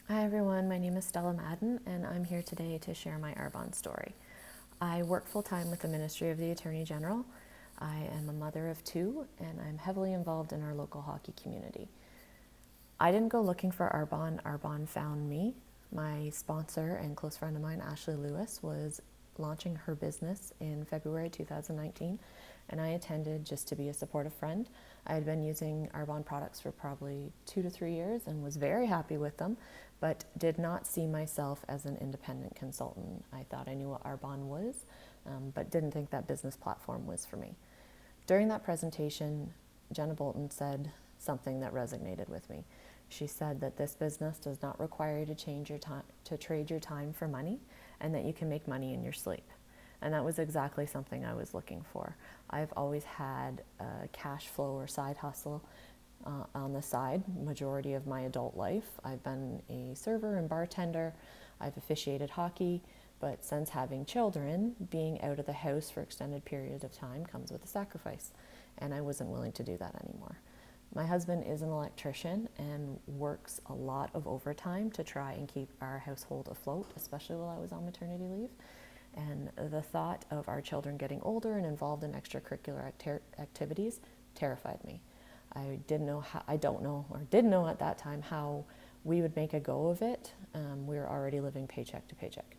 Hi everyone, my name is Stella Madden and I'm here today to share my Arbonne story. I work full-time with the Ministry of the Attorney General. I am a mother of two and I'm heavily involved in our local hockey community. I didn't go looking for Arbonne, Arbonne found me. My sponsor and close friend of mine, Ashley Lewis, was launching her business in February 2019 and I attended just to be a supportive friend. I had been using Arbonne products for probably 2 to 3 years and was very happy with them, but did not see myself as an independent consultant. I thought I knew what Arbonne was, but didn't think that business platform was for me. During that presentation, Jenna Bolton said something that resonated with me. She said that this business does not require you to change your time, to trade your time for money, and that you can make money in your sleep. And that was exactly something I was looking for. I've always had a cash flow or side hustle on the side, majority of my adult life. I've been a server and bartender. I've officiated hockey, but since having children, being out of the house for extended periods of time comes with a sacrifice, and I wasn't willing to do that anymore. My husband is an electrician and works a lot of overtime to try and keep our household afloat, especially while I was on maternity leave. And the thought of our children getting older and involved in extracurricular activities terrified me. I didn't know how, I don't know, or didn't know at that time how we would make a go of it. We were already living paycheck to paycheck.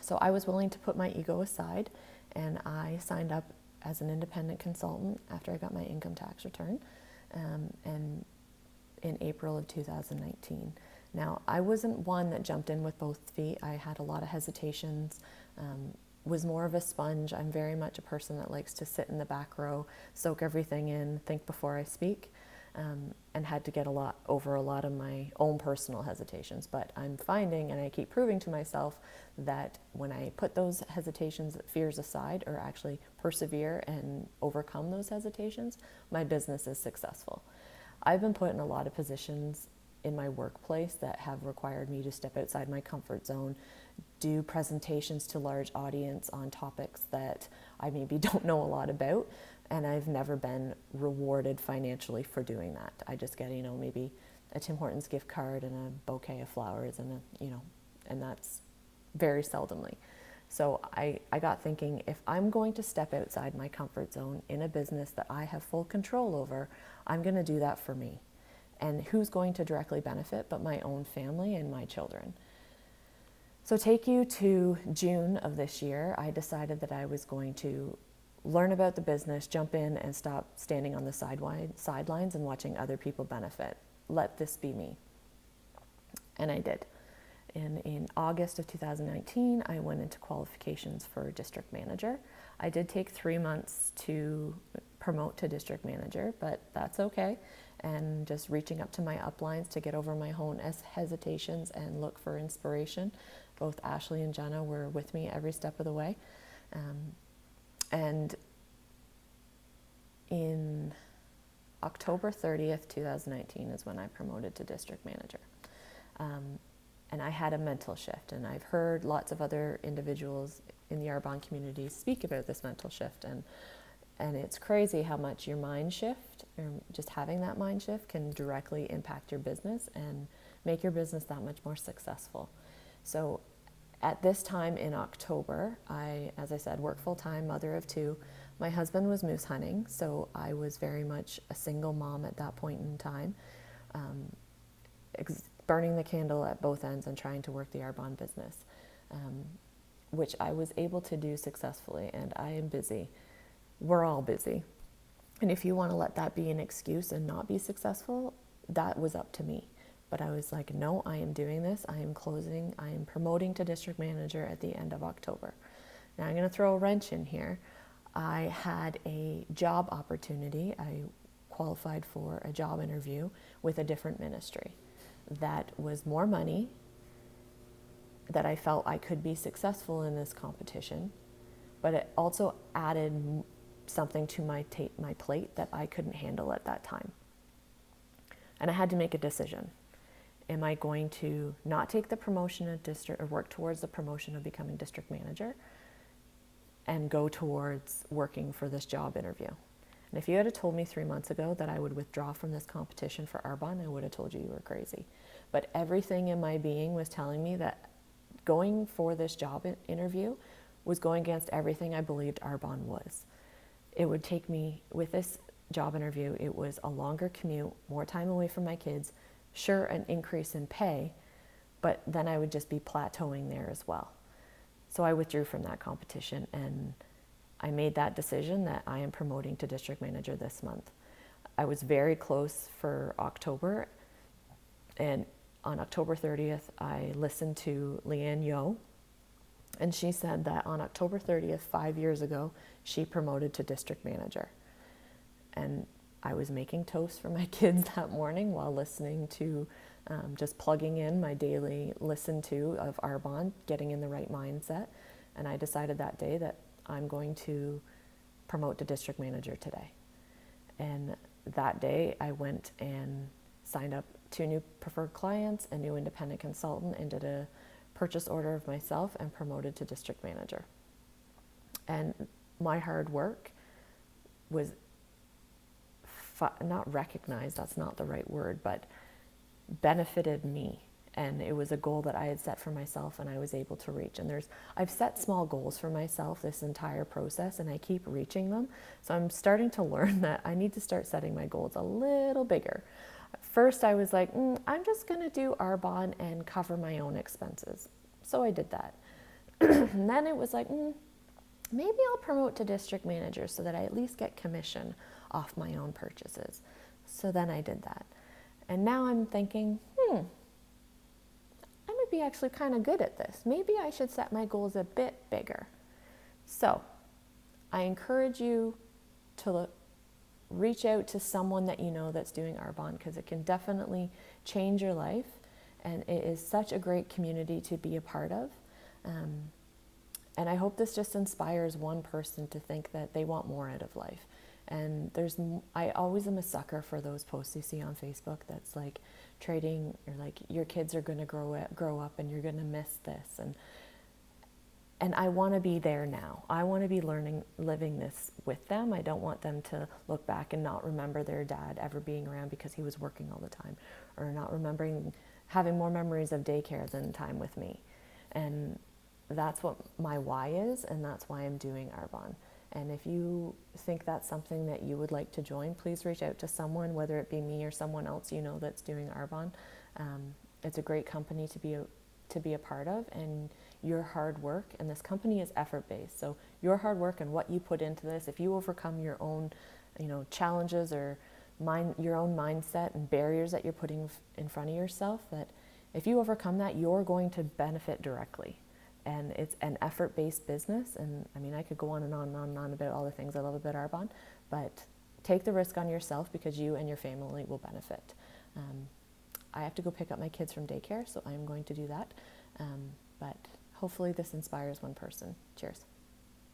So I was willing to put my ego aside, and I signed up as an independent consultant after I got my income tax return, and in April of 2019. Now, I wasn't one that jumped in with both feet. I had a lot of hesitations, was more of a sponge. I'm very much a person that likes to sit in the back row, soak everything in, think before I speak, and had to get over a lot of my own personal hesitations. But I'm finding, and I keep proving to myself, that when I put those hesitations, fears aside, or actually persevere and overcome those hesitations, my business is successful. I've been put in a lot of positions in my workplace that have required me to step outside my comfort zone, do presentations to large audience on topics that I maybe don't know a lot about, and I've never been rewarded financially for doing that. I just get, maybe a Tim Hortons gift card and a bouquet of flowers and that's very seldomly. So I got thinking, if I'm going to step outside my comfort zone in a business that I have full control over, I'm going to do that for me. And who's going to directly benefit but my own family and my children? So take you to June of this year, I decided that I was going to learn about the business, jump in, and stop standing on the sidelines and watching other people benefit. Let this be me. And I did. And in August of 2019, I went into qualifications for district manager. I did take 3 months to promote to district manager, but that's okay. And just reaching up to my uplines to get over my own hesitations and look for inspiration. Both Ashley and Jenna were with me every step of the way. And in October 30th, 2019 is when I promoted to district manager. And I had a mental shift, and I've heard lots of other individuals in the Arbonne community speak about this mental shift, and it's crazy how much your mind shift, or just having that mind shift, can directly impact your business and make your business that much more successful. So at this time in October, I, as I said, work full-time, mother of two. My husband was moose hunting, so I was very much a single mom at that point in time, burning the candle at both ends and trying to work the Arbonne business, which I was able to do successfully, and I am busy. We're all busy. And if you want to let that be an excuse and not be successful, that was up to me. But I was like, no, I am doing this. I am promoting to district manager at the end of October. Now I'm going to throw a wrench in here. I had a job opportunity. I qualified for a job interview with a different ministry that was more money, that I felt I could be successful in this competition, but it also added something to my plate that I couldn't handle at that time. And I had to make a decision. Am I going to not take the promotion of district, or work towards the promotion of becoming district manager, and go towards working for this job interview? And if you had told me 3 months ago that I would withdraw from this competition for Arbonne, I would have told you you were crazy. But everything in my being was telling me that going for this job interview was going against everything I believed Arbonne was. It would take me, with this job interview, it was a longer commute, more time away from my kids, sure, an increase in pay, but then I would just be plateauing there as well. So I withdrew from that competition, and I made that decision that I am promoting to district manager this month. I was very close for October, and on October 30th, I listened to Leanne Yo, and she said that on October 30th, 5 years ago, she promoted to district manager. And I was making toast for my kids that morning while listening to, just plugging in my daily listen to of Arbonne, getting in the right mindset. And I decided that day that I'm going to promote to district manager today. And that day I went and signed up 2 new preferred clients, a new independent consultant, and did a purchase order of myself and promoted to district manager. And my hard work was not recognized, that's not the right word, but benefited me. And it was a goal that I had set for myself and I was able to reach. And I've set small goals for myself this entire process and I keep reaching them. So I'm starting to learn that I need to start setting my goals a little bigger. First I was like, I'm just gonna do Arbonne and cover my own expenses. So I did that. And then it was like, maybe I'll promote to district manager so that I at least get commission off my own purchases. So then I did that. And now I'm thinking, I might be actually kind of good at this. Maybe I should set my goals a bit bigger. So I encourage you to reach out to someone that you know that's doing Arbonne, because it can definitely change your life. And it is such a great community to be a part of. And I hope this just inspires one person to think that they want more out of life. And I always am a sucker for those posts you see on Facebook that's like trading, or like your kids are going to grow up and you're going to miss this. And I want to be there now. I want to be living this with them. I don't want them to look back and not remember their dad ever being around because he was working all the time, or not having more memories of daycare than time with me. And that's what my why is, and that's why I'm doing Arbonne. And if you think that's something that you would like to join, please reach out to someone, whether it be me or someone else you know that's doing Arbonne. It's a great company to be a part of, and your hard work, and this company is effort-based, so your hard work and what you put into this, if you overcome your own challenges or your own mindset and barriers that you're putting in front of yourself, that if you overcome that, you're going to benefit directly. And it's an effort-based business, and I mean, I could go on and on and on and on about all the things I love about Arbonne, but take the risk on yourself because you and your family will benefit. I have to go pick up my kids from daycare, so I'm going to do that. But hopefully this inspires one person. Cheers.